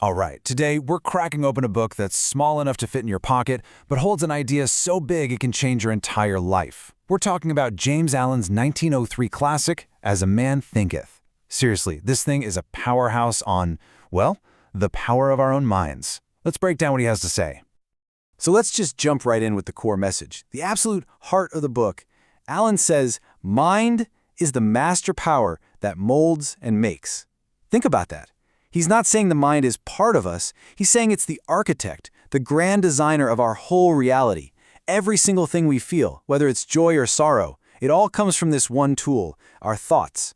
All right, today we're cracking open a book that's small enough to fit in your pocket, but holds an idea so big it can change your entire life. We're talking about James Allen's 1903 classic, As A Man Thinketh. Seriously, this thing is a powerhouse on, well, the power of our own minds. Let's break down what he has to say. So let's just jump right in with the core message, the absolute heart of the book. Allen says, mind is the master power that molds and makes. Think about that. He's not saying the mind is part of us. He's saying it's the architect, the grand designer of our whole reality. Every single thing we feel, whether it's joy or sorrow, it all comes from this one tool, our thoughts.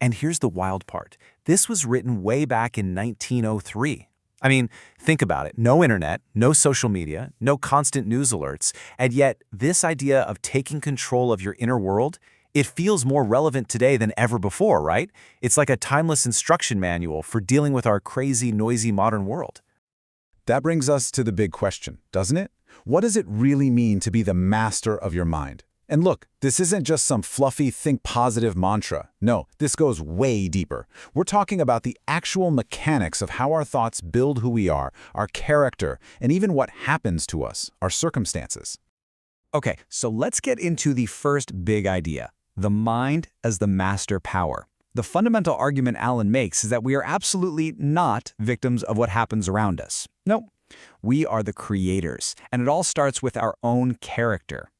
And here's the wild part. This was written way back in 1903. I mean, think about it. No internet, no social media, no constant news alerts, and yet this idea of taking control of your inner world, it feels more relevant today than ever before, right? It's like a timeless instruction manual for dealing with our crazy, noisy modern world. That brings us to the big question, doesn't it? What does it really mean to be the master of your mind? And look, this isn't just some fluffy think positive mantra. No, this goes way deeper. We're talking about the actual mechanics of how our thoughts build who we are, our character, and even what happens to us, our circumstances. Okay, so let's get into the first big idea, the mind as the master power. The fundamental argument Allen makes is that we are absolutely not victims of what happens around us. No, we are the creators, and it all starts with our own character.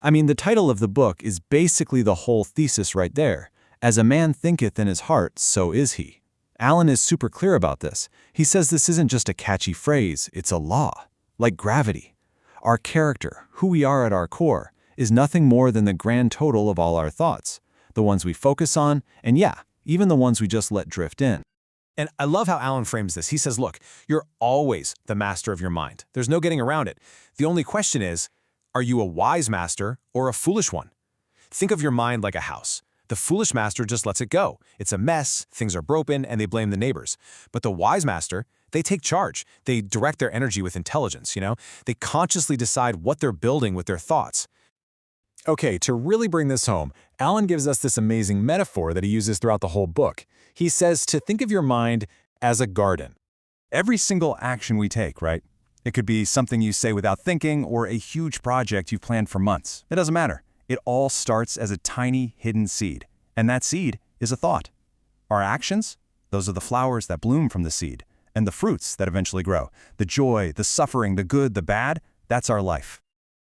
I mean, the title of the book is basically the whole thesis right there. As a man thinketh in his heart, so is he. Allen is super clear about this. He says this isn't just a catchy phrase, it's a law, like gravity. Our character, who we are at our core, is nothing more than the grand total of all our thoughts, the ones we focus on, and yeah, even the ones we just let drift in. And I love how Allen frames this. He says, look, you're always the master of your mind. There's no getting around it. The only question is, are you a wise master or a foolish one? Think of your mind like a house. The foolish master just lets it go. It's a mess, things are broken, and they blame the neighbors. But the wise master, they take charge. They direct their energy with intelligence, They consciously decide what they're building with their thoughts. Okay, to really bring this home, Allen gives us this amazing metaphor that he uses throughout the whole book. He says to think of your mind as a garden. Every single action we take, right? It could be something you say without thinking or a huge project you've planned for months. It doesn't matter. It all starts as a tiny, hidden seed. And that seed is a thought. Our actions? Those are the flowers that bloom from the seed, and the fruits that eventually grow. The joy, the suffering, the good, the bad, that's our life.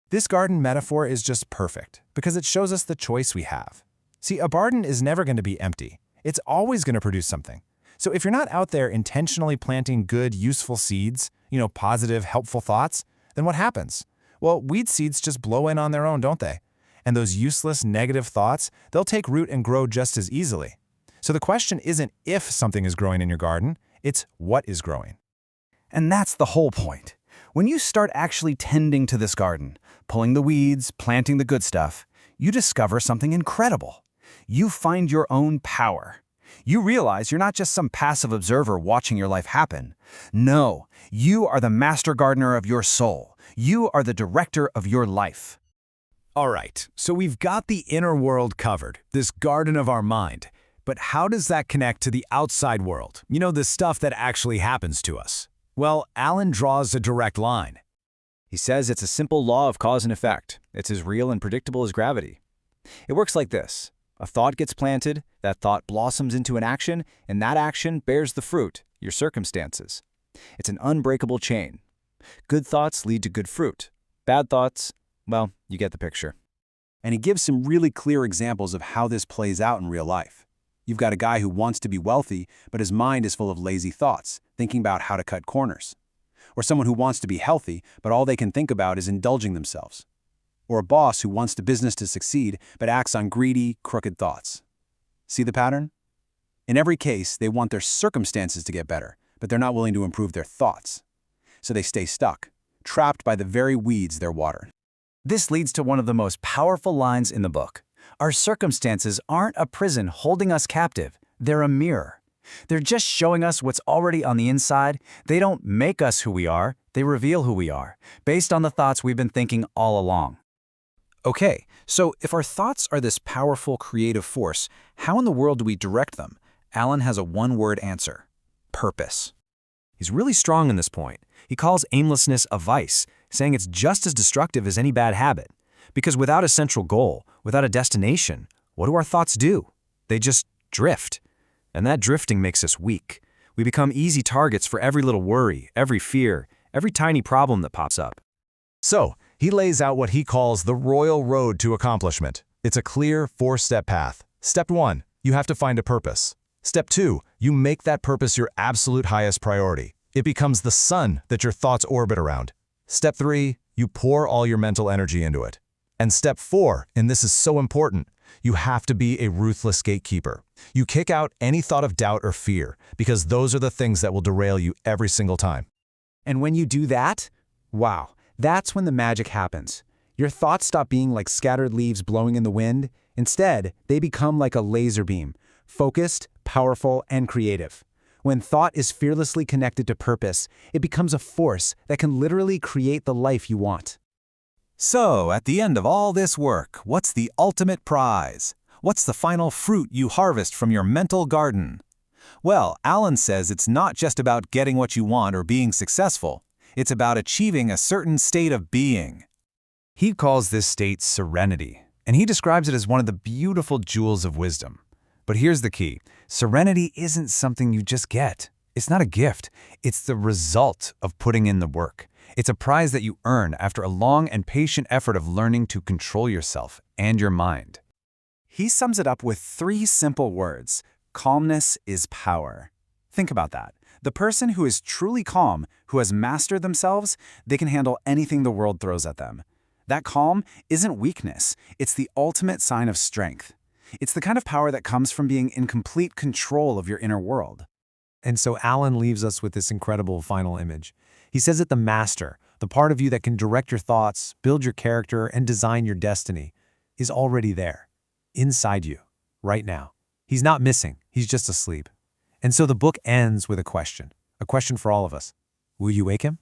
This garden metaphor is just perfect because it shows us the choice we have. See, a garden is never going to be empty. It's always going to produce something. So if you're not out there intentionally planting good, useful seeds, positive, helpful thoughts, then what happens? Well, weed seeds just blow in on their own, don't they? And those useless, negative thoughts, they'll take root and grow just as easily. So the question isn't if something is growing in your garden, it's what is growing. And that's the whole point. When you start actually tending to this garden, pulling the weeds, planting the good stuff, you discover something incredible. You find your own power. You realize you're not just some passive observer watching your life happen. No, you are the master gardener of your soul. You are the director of your life. All right, so we've got the inner world covered, this garden of our mind. But how does that connect to the outside world? The stuff that actually happens to us? Well, Allen draws a direct line. He says it's a simple law of cause and effect. It's as real and predictable as gravity. It works like this. A thought gets planted, that thought blossoms into an action, and that action bears the fruit, your circumstances. It's an unbreakable chain. Good thoughts lead to good fruit. Bad thoughts, well, you get the picture. And he gives some really clear examples of how this plays out in real life. You've got a guy who wants to be wealthy, but his mind is full of lazy thoughts, thinking about how to cut corners. Or someone who wants to be healthy, but all they can think about is indulging themselves. Or a boss who wants the business to succeed, but acts on greedy, crooked thoughts. See the pattern? In every case, they want their circumstances to get better, but they're not willing to improve their thoughts. So they stay stuck, trapped by the very weeds they're watering. This leads to one of the most powerful lines in the book. Our circumstances aren't a prison holding us captive. They're a mirror. They're just showing us what's already on the inside. They don't make us who we are. They reveal who we are, based on the thoughts we've been thinking all along. Okay, so if our thoughts are this powerful creative force, how in the world do we direct them? Allen has a one-word answer: purpose. He's really strong in this point. He calls aimlessness a vice, saying it's just as destructive as any bad habit. Because without a central goal, without a destination, what do our thoughts do? They just drift. And that drifting makes us weak. We become easy targets for every little worry, every fear, every tiny problem that pops up. So, he lays out what he calls the royal road to accomplishment. It's a clear 4-step path. Step 1, you have to find a purpose. Step 2, you make that purpose your absolute highest priority. It becomes the sun that your thoughts orbit around. Step 3, you pour all your mental energy into it. And step 4, and this is so important, you have to be a ruthless gatekeeper. You kick out any thought of doubt or fear, because those are the things that will derail you every single time. And when you do that, wow, that's when the magic happens. Your thoughts stop being like scattered leaves blowing in the wind. Instead, they become like a laser beam, focused, powerful, and creative. When thought is fearlessly connected to purpose, it becomes a force that can literally create the life you want. So, at the end of all this work, what's the ultimate prize? What's the final fruit you harvest from your mental garden? Well, Alan says it's not just about getting what you want or being successful. It's about achieving a certain state of being. He calls this state serenity, and he describes it as one of the beautiful jewels of wisdom. But here's the key. Serenity isn't something you just get. It's not a gift. It's the result of putting in the work. It's a prize that you earn after a long and patient effort of learning to control yourself and your mind. He sums it up with 3 simple words. Calmness is power. Think about that. The person who is truly calm, who has mastered themselves, they can handle anything the world throws at them. That calm isn't weakness. It's the ultimate sign of strength. It's the kind of power that comes from being in complete control of your inner world. And so Alan leaves us with this incredible final image. He says that the master, the part of you that can direct your thoughts, build your character, and design your destiny, is already there, inside you, right now. He's not missing, he's just asleep. And so the book ends with a question for all of us. Will you wake him?